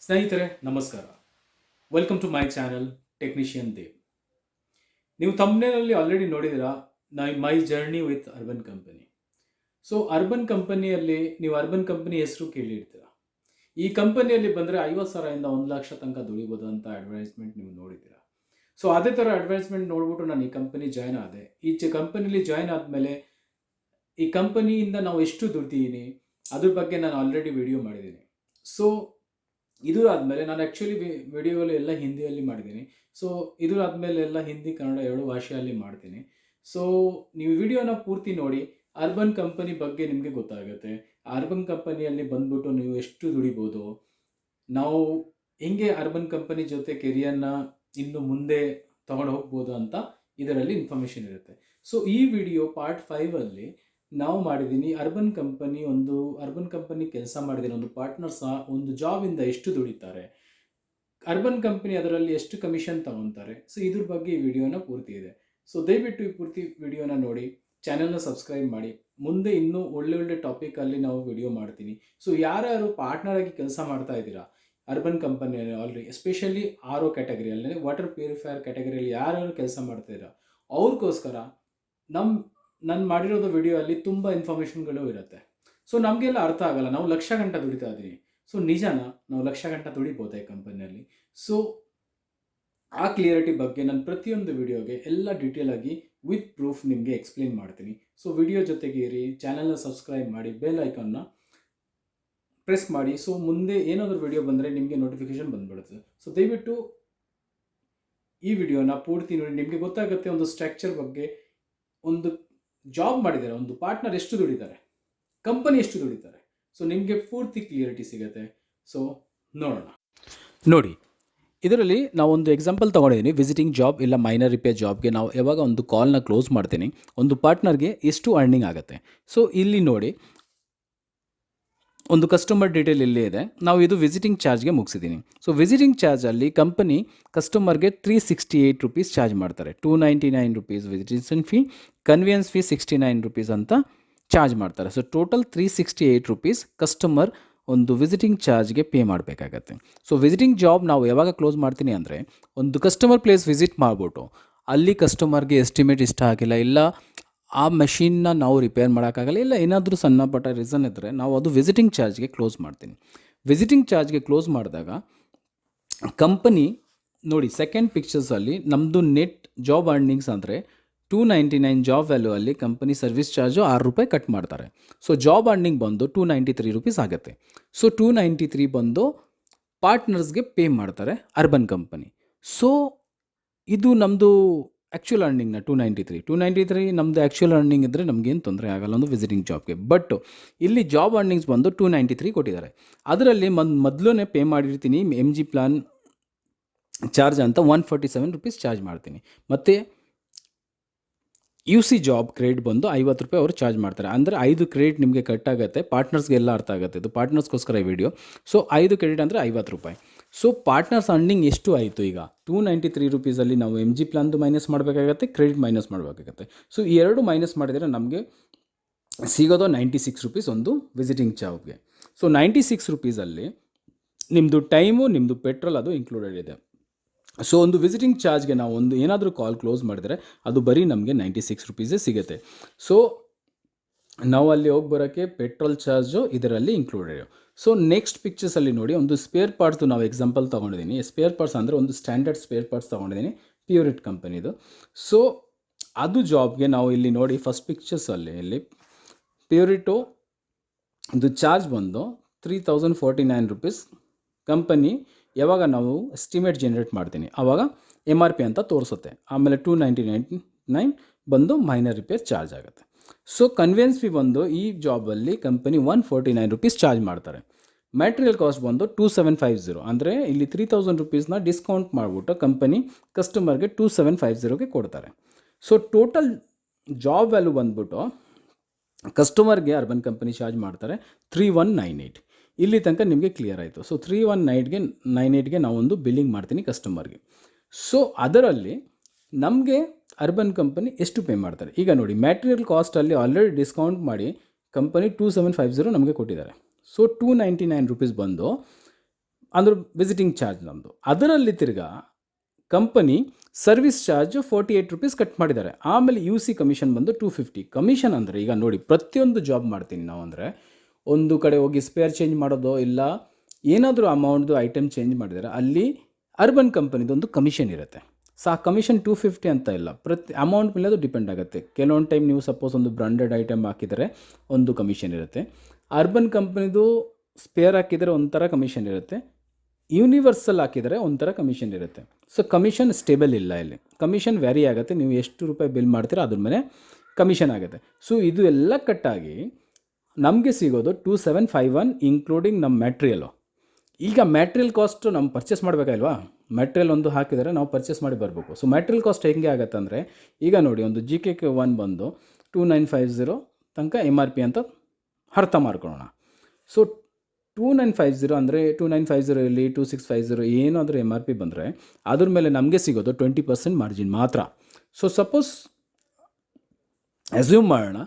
ಸ್ನೇಹಿತರೆ ನಮಸ್ಕಾರ. Welcome to my channel technician Dev. ನೀವು ಥಂಬ್ನೇಲಲ್ಲಿ ಆಲ್ರೆಡಿ ನೋಡಿದ್ದೀರಾ, my journey with Urban Company. So Urban ಕಂಪನಿಯಲ್ಲಿ ನೀವು ಅರ್ಬನ್ ಕಂಪನಿ ಹೆಸರು ಕೇಳಿರ್ತೀರ. ಈ ಕಂಪನಿಯಲ್ಲಿ ಬಂದರೆ 50,000ಇಂದ 1,00,000 ತನಕ ದುಡಿಬೋದು ಅಂತ ಅಡ್ವರ್ಟೈಸ್ಮೆಂಟ್ ನೀವು ನೋಡಿದ್ದೀರಾ. ಸೊ ಅದೇ ಥರ ಅಡ್ವರ್ಟೈಸ್ಮೆಂಟ್ ನೋಡ್ಬಿಟ್ಟು ನಾನು ಈ ಕಂಪನಿ ಜಾಯ್ನ್ ಆದೆ. ಈ ಕಂಪನಿಲಿ ಜಾಯ್ನ್ ಆದಮೇಲೆ ಈ ಕಂಪನಿಯಿಂದ ನಾವು ಎಷ್ಟು ದುಡ್ದಿದ್ದೀನಿ ಅದ್ರ ಬಗ್ಗೆ ನಾನು ಆಲ್ರೆಡಿ ವಿಡಿಯೋ ಮಾಡಿದ್ದೀನಿ. ಸೊ ಇದು ಆದಮೇಲೆ ನಾನು ಆ್ಯಕ್ಚುಲಿ ವಿಡಿಯೋಗಳು ಎಲ್ಲ ಹಿಂದಿಯಲ್ಲಿ ಮಾಡಿದ್ದೀನಿ. ಸೊ ಇದು ಆದಮೇಲೆ ಎಲ್ಲ ಹಿಂದಿ ಕನ್ನಡ 2 ಭಾಷೆಯಲ್ಲಿ ಮಾಡ್ತೀನಿ. ಸೊ ನೀವು ವಿಡಿಯೋನ ಪೂರ್ತಿ ನೋಡಿ, ಅರ್ಬನ್ ಕಂಪನಿ ಬಗ್ಗೆ ನಿಮಗೆ ಗೊತ್ತಾಗುತ್ತೆ. ಅರ್ಬನ್ ಕಂಪನಿಯಲ್ಲಿ ಬಂದ್ಬಿಟ್ಟು ನೀವು ಎಷ್ಟು ದುಡಿಬೋದು, ನಾವು ಹೆಂಗೆ ಅರ್ಬನ್ ಕಂಪನಿ ಜೊತೆ ಕೆರಿಯರ್ನ ಇನ್ನು ಮುಂದೆ ತಗೊಂಡು ಹೋಗ್ಬೋದು ಅಂತ ಇದರಲ್ಲಿ ಇನ್ಫಾರ್ಮೇಷನ್ ಇರುತ್ತೆ. ಸೊ ಈ ವಿಡಿಯೋ ಪಾರ್ಟ್ 5ಅಲ್ಲಿ ನಾವು ಮಾಡಿದ್ದೀನಿ. ಅರ್ಬನ್ ಕಂಪನಿ ಕೆಲಸ ಮಾಡಿದ್ದೀನಿ, ಒಂದು ಪಾರ್ಟ್ನರ್ ಸಹ ಒಂದು ಜಾಬಿಂದ ಎಷ್ಟು ದುಡಿತಾರೆ, ಅರ್ಬನ್ ಕಂಪನಿ ಅದರಲ್ಲಿ ಎಷ್ಟು ಕಮಿಷನ್ ತಗೊತಾರೆ. ಸೊ ಇದ್ರ ಬಗ್ಗೆ ಈ ವಿಡಿಯೋನ ಪೂರ್ತಿ ಇದೆ. ಸೊ ದಯವಿಟ್ಟು ಈ ಪೂರ್ತಿ ವಿಡಿಯೋನ ನೋಡಿ, ಚಾನಲ್ನ ಸಬ್ಸ್ಕ್ರೈಬ್ ಮಾಡಿ. ಮುಂದೆ ಇನ್ನೂ ಒಳ್ಳೆ ಟಾಪಿಕಲ್ಲಿ ನಾವು ವಿಡಿಯೋ ಮಾಡ್ತೀನಿ. ಸೊ ಯಾರ್ಯಾರು ಪಾರ್ಟ್ನರ್ ಆಗಿ ಕೆಲಸ ಮಾಡ್ತಾ ಇದ್ದೀರಾ ಅರ್ಬನ್ ಕಂಪನಿಯಲ್ಲಿ ಆಲ್ರೆಡಿ, ಎಸ್ಪೆಷಲಿ RO ಕ್ಯಾಟಗರಿಯಲ್ಲಿ, ವಾಟರ್ ಪ್ಯೂರಿಫೈಯರ್ ಕ್ಯಾಟಗರಿಯಲ್ಲಿ ಯಾರ್ಯಾರು ಕೆಲಸ ಮಾಡ್ತಾಯಿದ್ದೀರಾ ಅವ್ರಿಗೋಸ್ಕರ ನಾನು ಮಾಡಿರೋದು ವಿಡಿಯೋ ಅಲ್ಲಿ ತುಂಬ ಇನ್ಫಾರ್ಮೇಷನ್ಗಳು ಇರುತ್ತೆ. ಸೊ ನಮಗೆಲ್ಲ ಅರ್ಥ ಆಗಲ್ಲ, ನಾವು ಲಕ್ಷ ಗಂಟೆ ದುಡಿತಾ ಇದ್ದೀವಿ. ಸೊ ನಿಜನಾ ನಾವು ಲಕ್ಷ ಗಂಟೆ ದುಡಿಬೋದಾ ಈ ಕಂಪನಿಯಲ್ಲಿ? ಸೊ ಆ ಕ್ಲಿಯರಿಟಿ ಬಗ್ಗೆ ನಾನು ಪ್ರತಿಯೊಂದು ವಿಡಿಯೋಗೆ ಎಲ್ಲ ಡೀಟೇಲ್ ಆಗಿ ವಿತ್ ಪ್ರೂಫ್ ನಿಮಗೆ ಎಕ್ಸ್ಪ್ಲೇನ್ ಮಾಡ್ತೀನಿ. ಸೊ ವಿಡಿಯೋ ಜೊತೆಗೆ ಇರಿ, ಚಾನಲ್ನ ಸಬ್ಸ್ಕ್ರೈಬ್ ಮಾಡಿ, ಬೆಲ್ ಐಕಾನ್ನ ಪ್ರೆಸ್ ಮಾಡಿ. ಸೊ ಮುಂದೆ ಏನಾದರೂ ವಿಡಿಯೋ ಬಂದರೆ ನಿಮಗೆ ನೋಟಿಫಿಕೇಶನ್ ಬಂದ್ಬಿಡುತ್ತೆ. ಸೊ ದಯವಿಟ್ಟು ಈ ವಿಡಿಯೋನ ಪೂರ್ತಿ ನೋಡಿ, ನಿಮಗೆ ಗೊತ್ತಾಗುತ್ತೆ ಒಂದು ಸ್ಟ್ರಕ್ಚರ್ ಬಗ್ಗೆ. ಒಂದು ಜಾಬ್ ಮಾಡಿದ್ದಾರೆ, ಒಂದು ಪಾರ್ಟ್ನರ್ ಎಷ್ಟು ದುಡಿತಾರೆ, ಕಂಪನಿ ಎಷ್ಟು ದುಡಿತಾರೆ, ಸೊ ನಿಮಗೆ ಪೂರ್ತಿ ಕ್ಲಿಯರಿಟಿ ಸಿಗುತ್ತೆ. ಸೊ ನೋಡೋಣ. ನೋಡಿ, ಇದರಲ್ಲಿ ನಾವೊಂದು ಎಕ್ಸಾಂಪಲ್ ತೊಗೊಂಡಿದ್ದೀನಿ. ವಿಸಿಟಿಂಗ್ ಜಾಬ್ ಇಲ್ಲ ಮೈನರ್ ರಿಪೇರ್ ಜಾಬ್ಗೆ ನಾವು ಯಾವಾಗ ಒಂದು ಕಾಲ್ನ ಕ್ಲೋಸ್ ಮಾಡ್ತೀನಿ, ಒಂದು ಪಾರ್ಟ್ನರ್ಗೆ ಎಷ್ಟು ಅರ್ನಿಂಗ್ ಆಗುತ್ತೆ. ಸೊ ಇಲ್ಲಿ ನೋಡಿ, ಒಂದು ಕಸ್ಟಮರ್ ಡೀಟೇಲ್ ಇಲ್ಲೇ ಇದೆ. ನಾವು ಇದು ವಿಸಿಟಿಂಗ್ ಚಾರ್ಜ್ಗೆ ಮುಗಿಸಿದ್ದೀನಿ. ಸೊ ವಿಸಿಟಿಂಗ್ ಚಾರ್ಜಲ್ಲಿ ಕಂಪನಿ ಕಸ್ಟಮರ್ಗೆ 368 ರುಪೀಸ್ ಚಾರ್ಜ್ ಮಾಡ್ತಾರೆ. 299 rupees visiting fee, convenience fee 69 rupees ಅಂತ ಚಾರ್ಜ್ ಮಾಡ್ತಾರೆ. ಸೊ ಟೋಟಲ್ 368 ರುಪೀಸ್ ಕಸ್ಟಮರ್ ಒಂದು ವಿಸಿಟಿಂಗ್ ಚಾರ್ಜ್ಗೆ ಪೇ ಮಾಡಬೇಕಾಗತ್ತೆ. ಸೊ ವಿಸಿಟಿಂಗ್ ಜಾಬ್ ನಾವು ಯಾವಾಗ ಕ್ಲೋಸ್ ಮಾಡ್ತೀನಿ ಅಂದರೆ, ಒಂದು ಕಸ್ಟಮರ್ ಪ್ಲೇಸ್ ವಿಸಿಟ್ ಮಾಡಿಬಿಟ್ಟು ಅಲ್ಲಿ ಕಸ್ಟಮರ್ಗೆ ಎಸ್ಟಿಮೇಟ್ ಇಷ್ಟ ಆಗಿಲ್ಲ, ಇಲ್ಲ ಆ ಮೆಷಿನ್ನ ನಾವು ರಿಪೇರ್ ಮಾಡೋಕ್ಕಾಗಲ್ಲ, ಇಲ್ಲ ಏನಾದರೂ ಸಣ್ಣ ಪಟ್ಟ ರೀಸನ್ ಇದ್ದರೆ ನಾವು ಅದು ವಿಸಿಟಿಂಗ್ ಚಾರ್ಜ್ಗೆ ಕ್ಲೋಸ್ ಮಾಡ್ತೀನಿ. ವಿಸಿಟಿಂಗ್ ಚಾರ್ಜ್ಗೆ ಕ್ಲೋಸ್ ಮಾಡಿದಾಗ ಕಂಪನಿ ನೋಡಿ, ಸೆಕೆಂಡ್ ಪಿಕ್ಚರ್ಸಲ್ಲಿ ನಮ್ಮದು ನೆಟ್ ಜಾಬ್ ಅರ್ನಿಂಗ್ಸ್ ಅಂದರೆ 299 ಜಾಬ್ ವ್ಯಾಲ್ಯೂ ಅಲ್ಲಿ ಕಂಪನಿ ಸರ್ವಿಸ್ ಚಾರ್ಜು 6 ರೂಪಾಯಿ ಕಟ್ ಮಾಡ್ತಾರೆ. ಸೊ ಜಾಬ್ ಅರ್ನಿಂಗ್ ಬಂದು 293 ರುಪೀಸ್ ಆಗುತ್ತೆ. ಸೊ 293 ಬಂದು ಪಾರ್ಟ್ನರ್ಸ್ಗೆ ಪೇ ಮಾಡ್ತಾರೆ ಅರ್ಬನ್ ಕಂಪನಿ. ಸೊ ಇದು ನಮ್ಮದು ಆ್ಯಕ್ಚುಯಲ್ ಅರ್ನಿಂಗ್ನ 293 ನಮ್ಮದು ಆ್ಯಕ್ಚುಯಲ್ ಅರ್ನಿಂಗ್ ಇದ್ದರೆ ನಮಗೇನು ತೊಂದರೆ ಆಗಲ್ಲ ಒಂದು ವಿಸಿಟಿಂಗ್ ಜಾಬ್ಗೆ. ಬಟ್ ಇಲ್ಲಿ ಜಾಬ್ ಅರ್ನಿಂಗ್ಸ್ ಬಂದು 293 ಕೊಟ್ಟಿದ್ದಾರೆ. ಅದರಲ್ಲಿ ಮೊದಲೇ ಪೇ ಮಾಡಿರ್ತೀನಿ MG ಪ್ಲಾನ್ ಚಾರ್ಜ್ ಅಂತ 147 ರುಪೀಸ್ ಚಾರ್ಜ್ ಮಾಡ್ತೀನಿ. ಮತ್ತು UC ಜಾಬ್ ಕ್ರೆಡಿಟ್ ಬಂದು 50 ರೂಪಾಯಿ ಅವರು ಚಾರ್ಜ್ ಮಾಡ್ತಾರೆ. ಅಂದರೆ 5 ಕ್ರೆಡಿಟ್ ನಿಮಗೆ ಕಟ್ ಆಗುತ್ತೆ. ಪಾರ್ಟ್ನರ್ಸ್ಗೆಲ್ಲ ಅರ್ಥ ಆಗುತ್ತೆ, ಇದು ಪಾರ್ಟ್ನರ್ಸ್ಗೋಸ್ಕರ ಈ ವಿಡಿಯೋ. ಸೊ 5 ಕ್ರೆಡಿಟ್ ಅಂದರೆ 50 ರೂಪಾಯಿ. ಸೊ ಪಾರ್ಟ್ನರ್ಸ್ ಅರ್ನಿಂಗ್ ಎಷ್ಟು ಆಯಿತು ಈಗ? 293 ರುಪೀಸಲ್ಲಿ ನಾವು MG ಪ್ಲಾನ್ದು ಮೈನಸ್ ಮಾಡಬೇಕಾಗತ್ತೆ, ಕ್ರೆಡಿಟ್ ಮೈನಸ್ ಮಾಡಬೇಕಾಗತ್ತೆ. ಸೊ ಈ ಎರಡು ಮೈನಸ್ ಮಾಡಿದರೆ ನಮಗೆ ಸಿಗೋದು 96 ರುಪೀಸ್ ಒಂದು ವಿಸಿಟಿಂಗ್ ಜಾಬ್ಗೆ. ಸೊ 96 ರುಪೀಸಲ್ಲಿ ನಿಮ್ಮದು ಟೈಮು, ನಿಮ್ಮದು ಪೆಟ್ರೋಲ್ ಅದು ಇನ್ಕ್ಲೂಡೆಡ್ ಇದೆ. ಸೊ ಒಂದು ವಿಸಿಟಿಂಗ್ ಚಾರ್ಜ್ಗೆ ನಾವು ಒಂದು ಏನಾದರೂ ಕಾಲ್ ಕ್ಲೋಸ್ ಮಾಡಿದರೆ ಅದು ಬರೀ ನಮಗೆ 96 ರುಪೀಸೇ ಸಿಗುತ್ತೆ. ಸೊ ನಾವು ಅಲ್ಲಿ ಹೋಗಿ ಬರೋಕ್ಕೆ ಪೆಟ್ರೋಲ್ ಚಾರ್ಜು ಇದರಲ್ಲಿ ಇನ್ಕ್ಲೂಡೆಡ್. ಸೊ ನೆಕ್ಸ್ಟ್ ಪಿಕ್ಚರ್ಸಲ್ಲಿ ನೋಡಿ, ಒಂದು ಸ್ಪೇರ್ ಪಾರ್ಟ್ಸು ನಾವು ಎಕ್ಸಾಂಪಲ್ ತೊಗೊಂಡಿದ್ದೀನಿ. ಸ್ಪೇರ್ ಪಾರ್ಟ್ಸ್ ಅಂದರೆ ಒಂದು ಸ್ಟ್ಯಾಂಡರ್ಡ್ ಸ್ಪೇರ್ ಪಾರ್ಟ್ಸ್ ತೊಗೊಂಡಿದ್ದೀನಿ ಪ್ಯೂರಿಟ್ ಕಂಪನಿದು. ಸೊ ಅದು ಜಾಬ್ಗೆ ನಾವು ಇಲ್ಲಿ ನೋಡಿ, ಫಸ್ಟ್ ಪಿಕ್ಚರ್ಸಲ್ಲಿ ಇಲ್ಲಿ ಪ್ಯೂರಿಟು ಇದು ಚಾರ್ಜ್ ಬಂದು 3049 ರುಪೀಸ್. ಕಂಪನಿ ಯಾವಾಗ ನಾವು ಎಸ್ಟಿಮೇಟ್ ಜನ್ರೇಟ್ ಮಾಡ್ತೀನಿ ಆವಾಗ MRP ಅಂತ ತೋರಿಸುತ್ತೆ. ಆಮೇಲೆ 299 ಬಂದು ಮೈನರ್ ರಿಪೇರ್ ಚಾರ್ಜ್ ಆಗುತ್ತೆ. ಸೊ ಕನ್ವಿಯನ್ಸ್ ಫೀ ಬಂದು ಈ ಜಾಬಲ್ಲಿ ಕಂಪನಿ 149 ರುಪೀಸ್ ಚಾರ್ಜ್ ಮಾಡ್ತಾರೆ. ಮ್ಯಾಟೀರಿಯಲ್ ಕಾಸ್ಟ್ ಬಂದು 2750, ಅಂದರೆ ಇಲ್ಲಿ 3000 ರುಪೀಸ್ನ ಡಿಸ್ಕೌಂಟ್ ಮಾಡಿಬಿಟ್ಟು ಕಂಪನಿ ಕಸ್ಟಮರ್ಗೆ 2750ಗೆ ಕೊಡ್ತಾರೆ. ಸೊ ಟೋಟಲ್ ಜಾಬ್ ವ್ಯಾಲ್ಯೂ ಬಂದ್ಬಿಟ್ಟು ಕಸ್ಟಮರ್ಗೆ ಅರ್ಬನ್ ಕಂಪನಿ ಚಾರ್ಜ್ ಮಾಡ್ತಾರೆ 3198. ಇಲ್ಲಿ ತನಕ ನಿಮಗೆ ಕ್ಲಿಯರ್ ಆಯಿತು. ಸೊ 3198ಗೆ ನಾವೊಂದು ಬಿಲ್ಲಿಂಗ್ ಮಾಡ್ತೀನಿ ಕಸ್ಟಮರ್ಗೆ. ಸೊ ಅದರಲ್ಲಿ ನಮಗೆ ಅರ್ಬನ್ ಕಂಪನಿ ಎಷ್ಟು ಪೇ ಮಾಡ್ತಾರೆ ಈಗ ನೋಡಿ. ಮ್ಯಾಟೀರಿಯಲ್ ಕಾಸ್ಟಲ್ಲಿ ಆಲ್ರೆಡಿ ಡಿಸ್ಕೌಂಟ್ ಮಾಡಿ ಕಂಪನಿ 2750 ನಮಗೆ ಕೊಟ್ಟಿದ್ದಾರೆ. ಸೊ 299 ರುಪೀಸ್ ಬಂದು ಅಂದ್ರೆ ವಿಸಿಟಿಂಗ್ ಚಾರ್ಜ್ ನಮ್ಮದು. ಅದರಲ್ಲಿ ತಿರ್ಗಾ company service charge 48 rupees cut ಮಾಡಿದ್ದಾರೆ. ಆಮೇಲೆ ಯು ಸಿ ಕಮಿಷನ್ ಬಂದು 250. ಕಮಿಷನ್ ಅಂದರೆ ಈಗ ನೋಡಿ, ಪ್ರತಿಯೊಂದು ಜಾಬ್ ಮಾಡ್ತೀನಿ ನಾವು ಅಂದರೆ, ಒಂದು ಕಡೆ ಹೋಗಿ ಸ್ಪೇರ್ ಚೇಂಜ್ ಮಾಡೋದು, ಇಲ್ಲ ಏನಾದರೂ ಅಮೌಂಟ್ದು ಐಟಮ್ ಚೇಂಜ್ ಮಾಡಿದರೆ ಅಲ್ಲಿ ಅರ್ಬನ್ ಕಂಪನಿದು ಒಂದು ಕಮಿಷನ್ ಇರುತ್ತೆ. ಸೊ ಆ ಕಮಿಷನ್ 250 ಅಂತ ಇಲ್ಲ, ಪ್ರತಿ ಅಮೌಂಟ್ ಮೇಲೆ ಅದು ಡಿಪೆಂಡ್ ಆಗುತ್ತೆ. ಕೆಲವೊಂದು ಟೈಮ್ ನೀವು ಸಪೋಸ್ ಒಂದು ಬ್ರಾಂಡೆಡ್ ಐಟಮ್ ಹಾಕಿದರೆ ಒಂದು ಕಮಿಷನ್ ಇರುತ್ತೆ, ಅರ್ಬನ್ ಕಂಪನಿದು ಸ್ಪೇರ್ ಹಾಕಿದರೆ ಒಂಥರ ಕಮಿಷನ್ ಇರುತ್ತೆ, ಯೂನಿವರ್ಸಲ್ ಹಾಕಿದರೆ ಒಂಥರ ಕಮಿಷನ್ ಇರುತ್ತೆ. ಸೊ ಕಮಿಷನ್ ಸ್ಟೇಬಲ್ ಇಲ್ಲ ಇಲ್ಲಿ, ಕಮಿಷನ್ ವ್ಯಾರಿ ಆಗುತ್ತೆ. ನೀವು ಎಷ್ಟು ರೂಪಾಯಿ ಬಿಲ್ ಮಾಡ್ತೀರೋ ಅದ್ರ ಮೇಲೆ ಕಮಿಷನ್ ಆಗುತ್ತೆ. ಸೊ ಇದು ಎಲ್ಲ ಕಟ್ಟಾಗಿ ನಮಗೆ ಸಿಗೋದು 2751 ಇನ್ಕ್ಲೂಡಿಂಗ್ ನಮ್ಮ ಮ್ಯಾಟ್ರಿಯಲು. ಈಗ ಮ್ಯಾಟ್ರಿಯಲ್ ಕಾಸ್ಟ್ ನಮ್ಮ ಪರ್ಚೇಸ್ ಮಾಡಬೇಕಲ್ವಾ, ಮ್ಯಾಟ್ರಿಯಲ್ ಒಂದು ಹಾಕಿದರೆ ನಾವು ಪರ್ಚೇಸ್ ಮಾಡಿ ಬರಬೇಕು. ಸೊ ಮ್ಯಾಟ್ರಿಯಲ್ ಕಾಸ್ಟ್ ಹೆಂಗೆ ಆಗುತ್ತೆ ಅಂದರೆ, ಈಗ ನೋಡಿ ಒಂದು GK1 ಬಂದು 2950 ತನಕ MRP ಅಂತ ಅರ್ಥ ಮಾಡ್ಕೊಳ್ಳೋಣ. ಸೊ 2950 ಅಂದರೆ 2950 ಇಲ್ಲಿ 2650 ಏನಾದರೂ MRP ಬಂದರೆ ಅದ್ರ ಮೇಲೆ ನಮಗೆ ಸಿಗೋದು 20% ಮಾರ್ಜಿನ್ ಮಾತ್ರ. ಸೊ ಸಪೋಸ್ ಅಸ್ಯೂಮ್ ಮಾಡೋಣ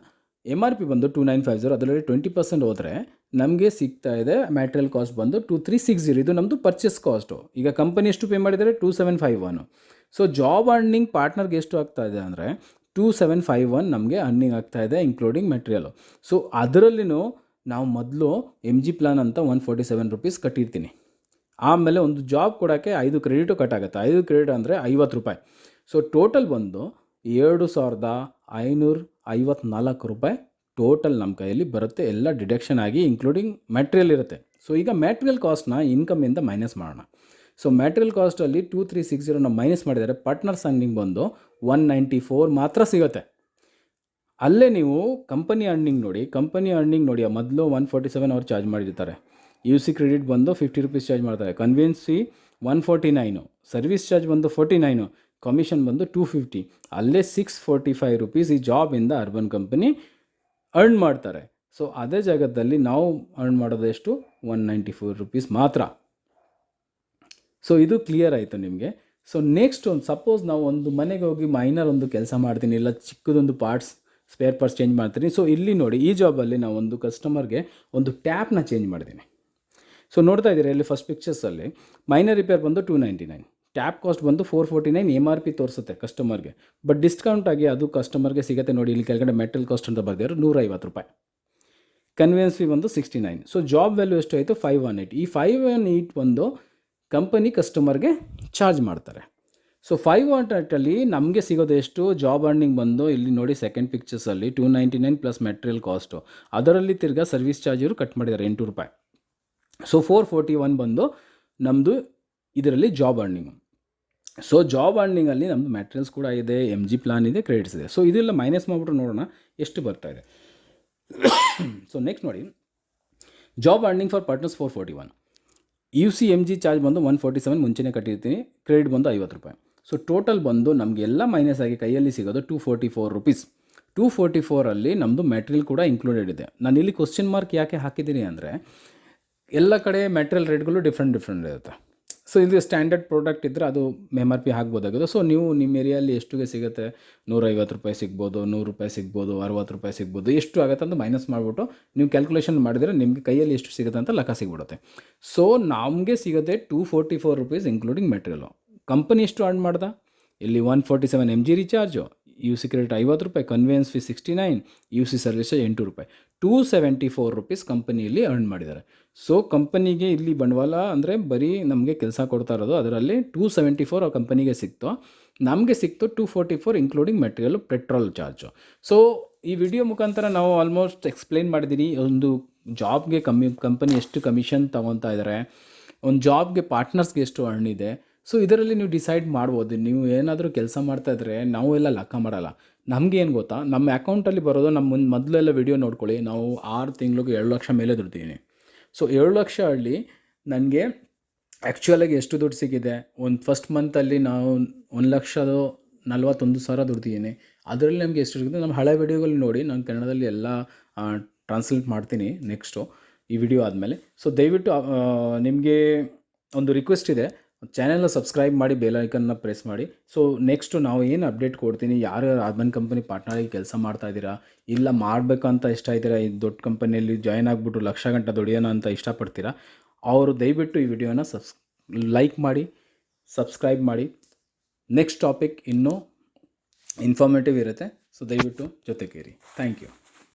MRP ಬಂದು 2950, ಅದರಲ್ಲಿ 20% ಹೋದರೆ ನಮಗೆ ಸಿಗ್ತಾ ಇದೆ ಮ್ಯಾಟ್ರಿಯಲ್ ಕಾಸ್ಟ್ ಬಂದು 2360. ಇದು ನಮ್ಮದು ಪರ್ಚೇಸ್ ಕಾಸ್ಟು. ಈಗ ಕಂಪನಿ ಎಷ್ಟು ಪೇ ಮಾಡಿದರೆ 2751. ಸೊ ಜಾಬ್ ಅರ್ನಿಂಗ್ ಪಾರ್ಟ್ನರ್ಗೆ ಎಷ್ಟು ಆಗ್ತಾ ಇದೆ ಅಂದರೆ 2751 ನಮಗೆ ಅರ್ನಿಂಗ್ ಆಗ್ತಾ ಇದೆ ಇನ್ಕ್ಲೂಡಿಂಗ್ ಮೆಟೀರಿಯಲು. ಸೊ ಅದರಲ್ಲಿನೂ ನಾವು ಮೊದಲು MG ಪ್ಲಾನ್ ಅಂತ 147 ರೂಪೀಸ್ ಕಟ್ಟಿರ್ತೀನಿ. ಆಮೇಲೆ ಒಂದು ಜಾಬ್ ಕೊಡೋಕ್ಕೆ 5 ಕ್ರೆಡಿಟು ಕಟ್ ಆಗುತ್ತೆ. 5 ಕ್ರೆಡಿಟ್ ಅಂದರೆ 50 ರೂಪಾಯಿ. ಸೊ ಟೋಟಲ್ ಬಂದು 2554 ರೂಪಾಯಿ ಟೋಟಲ್ ನಮ್ಮ ಕೈಯಲ್ಲಿ ಬರುತ್ತೆ, ಎಲ್ಲ ಡಿಡಕ್ಷನ್ ಆಗಿ ಇನ್ಕ್ಲೂಡಿಂಗ್ ಮ್ಯಾಟ್ರಿಯಲ್ ಇರುತ್ತೆ. ಸೊ ಈಗ ಮ್ಯಾಟ್ರಿಯಲ್ ಕಾಸ್ಟ್ನ ಇನ್ಕಮಿಂದ ಮೈನಸ್ ಮಾಡೋಣ. ಸೊ ಮ್ಯಾಟ್ರಿಯಲ್ ಕಾಸ್ಟಲ್ಲಿ 2360 ನಾವು ಮೈನಸ್ ಮಾಡಿದರೆ ಪಾರ್ಟ್ನರ್ಸ್ ಅರ್ನಿಂಗ್ ಬಂದು 194 ಮಾತ್ರ ಸಿಗುತ್ತೆ. ಅಲ್ಲೇ ನೀವು ಕಂಪನಿ ಅರ್ನಿಂಗ್ ನೋಡಿ, ಮೊದಲು 147 ಅವ್ರು ಚಾರ್ಜ್ ಮಾಡಿರ್ತಾರೆ, UC ಕ್ರೆಡಿಟ್ ಬಂದು 50 ರೂಪೀಸ್ ಚಾರ್ಜ್ ಮಾಡ್ತಾರೆ, ಕನ್ವೆನ್ಸ್ ಫೀ 149, ಸರ್ವಿಸ್ ಚಾರ್ಜ್ ಬಂದು 49, ಕಮಿಷನ್ ಬಂದು 250. ಅಲ್ಲೇ 645 ರೂಪೀಸ್ ಈ ಜಾಬಿಂದ ಅರ್ಬನ್ ಕಂಪನಿ ಅರ್ನ್ ಮಾಡ್ತಾರೆ. ಸೊ ಅದೇ ಜಾಗದಲ್ಲಿ ನಾವು ಅರ್ನ್ ಮಾಡೋದು ಎಷ್ಟು, 194 ರೂಪೀಸ್ ಮಾತ್ರ. ಸೊ ಇದು ಕ್ಲಿಯರ್ ಆಯಿತು ನಿಮಗೆ. ಸೊ ನೆಕ್ಸ್ಟ್ ಒಂದು ಸಪೋಸ್ ನಾವು ಒಂದು ಮನೆಗೆ ಹೋಗಿ ಮೈನರ್ ಒಂದು ಕೆಲಸ ಮಾಡ್ತೀನಿ, ಇಲ್ಲ ಚಿಕ್ಕದೊಂದು ಸ್ಪೇರ್ ಪಾರ್ಟ್ಸ್ ಚೇಂಜ್ ಮಾಡ್ತೀನಿ. ಸೊ ಇಲ್ಲಿ ನೋಡಿ, ಈ ಜಾಬಲ್ಲಿ ನಾವು ಒಂದು ಕಸ್ಟಮರ್ಗೆ ಒಂದು ಟ್ಯಾಪ್ನ ಚೇಂಜ್ ಮಾಡ್ತೀನಿ. ಸೊ ನೋಡ್ತಾ ಇದ್ದೀರಾ ಇಲ್ಲಿ ಫಸ್ಟ್ ಪಿಕ್ಚರ್ಸಲ್ಲಿ ಮೈನರ್ ರಿಪೇರ್ ಬಂದು 299, ಟ್ಯಾಪ್ ಕಾಸ್ಟ್ ಬಂದು 449 MRP ತೋರಿಸುತ್ತೆ ಕಸ್ಟಮರ್ಗೆ. ಬಟ್ ಡಿಸ್ಕೌಂಟ್ ಆಗಿ ಅದು ಕಸ್ಟಮರ್ಗೆ ಸಿಗುತ್ತೆ ನೋಡಿ, ಇಲ್ಲಿ ಕೆಳಗಡೆ ಮೆಟಲ್ ಕಾಸ್ಟ್ ಅಂತ ಬರ್ದಿರೋ 150 ರೂಪಾಯಿ, ಕನ್ವೆನ್ಸ್ ಫೀ ಬಂದು 69. ಸೊ ಜಾಬ್ ವ್ಯಾಲ್ಯೂ ಎಷ್ಟು ಆಯಿತು, 518. ಈ 518 ಬಂದು ಕಂಪನಿ ಕಸ್ಟಮರ್ಗೆ ಚಾರ್ಜ್ ಮಾಡ್ತಾರೆ. ಸೊ 518ಅಲ್ಲಿ ನಮಗೆ ಸಿಗೋದು ಎಷ್ಟು, ಜಾಬ್ ಅರ್ನಿಂಗ್ ಬಂದು ಇಲ್ಲಿ ನೋಡಿ ಸೆಕೆಂಡ್ ಪಿಕ್ಚರ್ಸಲ್ಲಿ 299 ಪ್ಲಸ್ ಮೆಟೀರಿಯಲ್ ಕಾಸ್ಟು, ಅದರಲ್ಲಿ ತಿರ್ಗಾ ಸರ್ವಿಸ್ ಚಾರ್ಜ್ ಇವರು ಕಟ್ ಮಾಡಿದ್ದಾರೆ 8 ರೂಪಾಯಿ. ಸೊ 441 ಬಂದು ನಮ್ಮದು ಇದರಲ್ಲಿ ಜಾಬ್ ಅರ್ನಿಂಗು. ಸೊ ಜಾಬ್ ಅರ್ನಿಂಗಲ್ಲಿ ನಮ್ಮದು ಮ್ಯಾಟ್ರಿಯಲ್ಸ್ ಕೂಡ ಇದೆ, MG ಪ್ಲಾನ್ ಇದೆ, ಕ್ರೆಡಿಟ್ಸ್ ಇದೆ. ಸೊ ಇದೆಲ್ಲ ಮೈನಸ್ ಮಾಡಿಬಿಟ್ಟು ನೋಡೋಣ ಎಷ್ಟು ಬರ್ತಾ ಇದೆ. ಸೊ ನೆಕ್ಸ್ಟ್ ನೋಡಿ, job earning for partners 441, UC MG charge ಬಂದು 147 ಮುಂಚೆನೇ ಕಟ್ಟಿರ್ತೀನಿ, ಕ್ರೆಡಿಟ್ ಬಂದು 50 ರೂಪಾಯಿ. ಸೊ ಟೋಟಲ್ ಬಂದು ನಮಗೆಲ್ಲ ಮೈನಸ್ ಆಗಿ ಕೈಯಲ್ಲಿ ಸಿಗೋದು 244 ರೂಪೀಸ್. 244ಅಲ್ಲಿ ನಮ್ಮದು ಮೆಟೀರಿಯಲ್ ಕೂಡ ಇನ್ಕ್ಲೂಡೆಡ್ ಇದೆ. ನಾನು ಇಲ್ಲಿ ಕ್ವಶ್ಚನ್ ಮಾರ್ಕ್ ಯಾಕೆ ಹಾಕಿದ್ದೀನಿ ಅಂದರೆ, ಎಲ್ಲ ಕಡೆ ಮೆಟೀರಿಯಲ್ ರೇಟ್ಗಳು ಡಿಫ್ರೆಂಟ್ ಇರುತ್ತೆ. ಸೊ ಇದು ಸ್ಟ್ಯಾಂಡರ್ಡ್ ಪ್ರಾಡಕ್ಟ್ ಇದ್ದರೆ ಅದು MRP ಹಾಕ್ಬೋದಾಗಿದೆ. ಸೊ ನೀವು ನಿಮ್ಮ ಏರಿಯಲ್ಲಿ ಎಷ್ಟುಗೆ ಸಿಗುತ್ತೆ, 150 ರೂಪಾಯಿ ಸಿಗ್ಬೋದು, 100 ರೂಪಾಯಿ ಸಿಗ್ಬೋದು, 60 ರೂಪಾಯಿ ಸಿಗ್ಬೋದು, ಎಷ್ಟು ಆಗುತ್ತೆ ಅಂತ ಮೈನಸ್ ಮಾಡಿಬಿಟ್ಟು ನೀವು ಕ್ಯಾಲ್ಕುಲೇಷನ್ ಮಾಡಿದರೆ ನಿಮಗೆ ಕೈಯಲ್ಲಿ ಎಷ್ಟು ಸಿಗುತ್ತೆ ಅಂತ ಲೆಕ್ಕ ಸಿಗ್ಬಿಡುತ್ತೆ. ಸೊ ನಮಗೆ ಸಿಗುತ್ತೆ 244 ರೂಪೀಸ್ ಇನ್ಕ್ಲೂಡಿಂಗ್ ಮೆಟೀರಿಯಲು. ಕಂಪನಿ ಎಷ್ಟು ಅರ್ನ್ ಮಾಡ್ದ, ಇಲ್ಲಿ 147 MG ರೀಚಾರ್ಜು, UC ಕ್ರೆಡಿಟ್ 50 ರೂಪಾಯಿ, ಕನ್ವೆನ್ಸ್ ಫೀ 69, UC ಸರ್ವಿಸ್ 8 ರೂಪಾಯಿ, 274 ರೂಪೀಸ್ ಕಂಪನಿಯಲ್ಲಿ ಅರ್ನ್ ಮಾಡಿದ್ದಾರೆ. ಸೊ ಕಂಪನಿಗೆ ಇಲ್ಲಿ ಬಂಡವಾಳ ಅಂದರೆ ಬರೀ ನಮಗೆ ಕೆಲಸ ಕೊಡ್ತಾ ಇರೋದು, ಅದರಲ್ಲಿ 274 ಆ ಕಂಪನಿಗೆ ಸಿಕ್ತು, ನಮಗೆ ಸಿಕ್ತು 244 including material, petrol charge. So ಈ ವಿಡಿಯೋ ಮುಖಾಂತರ ನಾವು ಆಲ್ಮೋಸ್ಟ್ ಎಕ್ಸ್ಪ್ಲೈನ್ ಮಾಡಿದ್ದೀನಿ ಒಂದು ಜಾಬ್ಗೆ ಕಂಪನಿ ಎಷ್ಟು ಕಮಿಷನ್ ತೊಗೊತಾ ಇದ್ದಾರೆ, ಒಂದು ಜಾಬ್ಗೆ ಪಾರ್ಟ್ನರ್ಸ್ಗೆ ಎಷ್ಟು ಅರ್ನ್ ಇದೆ. ಸೊ ಇದರಲ್ಲಿ ನೀವು ಡಿಸೈಡ್ ಮಾಡ್ಬೋದು. ನೀವು ಏನಾದರೂ ಕೆಲಸ ಮಾಡ್ತಾಯಿದ್ರೆ ನಾವು ಎಲ್ಲ ಲೆಕ್ಕ ಮಾಡಲ್ಲ. ನಮಗೆ ಏನು ಗೊತ್ತಾ, ನಮ್ಮ ಅಕೌಂಟಲ್ಲಿ ಬರೋದು ನಮ್ಮ ಮೊದಲೆಲ್ಲ ವಿಡಿಯೋ ನೋಡ್ಕೊಳ್ಳಿ, ನಾವು 6 ತಿಂಗಳಿಗೆ 7 ಲಕ್ಷ ಮೇಲೆ ದುಡ್ತೀನಿ. ಸೊ 7 ಲಕ್ಷ ಅಲ್ಲಿ ನನಗೆ ಆ್ಯಕ್ಚುಲಾಗಿ ಎಷ್ಟು ದುಡ್ಡು ಸಿಕ್ಕಿದೆ, ಒಂದು ಫಸ್ಟ್ ಮಂತಲ್ಲಿ ನಾವು 1,41,000 ದುಡ್ದಿದ್ದೀನಿ. ಅದರಲ್ಲಿ ನಮಗೆ ಎಷ್ಟು ಸಿಗುತ್ತೆ, ನಮ್ಮ ಹಳೆ ವಿಡಿಯೋಗಳು ನೋಡಿ, ನಾನು ಕನ್ನಡದಲ್ಲಿ ಎಲ್ಲ ಟ್ರಾನ್ಸ್ಲೇಟ್ ಮಾಡ್ತೀನಿ ನೆಕ್ಸ್ಟು ಈ ವಿಡಿಯೋ ಆದಮೇಲೆ. ಸೊ ದಯವಿಟ್ಟು ನಿಮಗೆ ಒಂದು ರಿಕ್ವೆಸ್ಟ್ ಇದೆ, ಚಾನೆಲ್ನ ಸಬ್ಸ್ಕ್ರೈಬ್ ಮಾಡಿ, ಬೆಲ್ ಐಕನ್ನ ಪ್ರೆಸ್ ಮಾಡಿ. ಸೊ ನೆಕ್ಸ್ಟು ನಾವು ಏನು ಅಪ್ಡೇಟ್ ಕೊಡ್ತೀನಿ, ಯಾರು ಅರ್ಬನ್ ಕಂಪನಿ ಪಾರ್ಟ್ನರಾಗಿ ಕೆಲಸ ಮಾಡ್ತಾಯಿದ್ದೀರಾ, ಇಲ್ಲ ಮಾಡಬೇಕಂತ ಇಷ್ಟ ಇದ್ದೀರಾ, ಈ ದೊಡ್ಡ ಕಂಪನಿಯಲ್ಲಿ ಜಾಯ್ನ್ ಆಗಿಬಿಟ್ಟು ಲಕ್ಷ ಗಂಟೆ ದುಡಿಯೋಣ ಅಂತ ಇಷ್ಟಪಡ್ತೀರಾ, ಅವರು ದಯವಿಟ್ಟು ಈ ವಿಡಿಯೋನ ಲೈಕ್ ಮಾಡಿ, ಸಬ್ಸ್ಕ್ರೈಬ್ ಮಾಡಿ. ನೆಕ್ಸ್ಟ್ ಟಾಪಿಕ್ ಇನ್ನೂ ಇನ್ಫಾರ್ಮೇಟಿವ್ ಇರುತ್ತೆ. ಸೊ ದಯವಿಟ್ಟು ಜೊತೆಗೇರಿ. Thank you.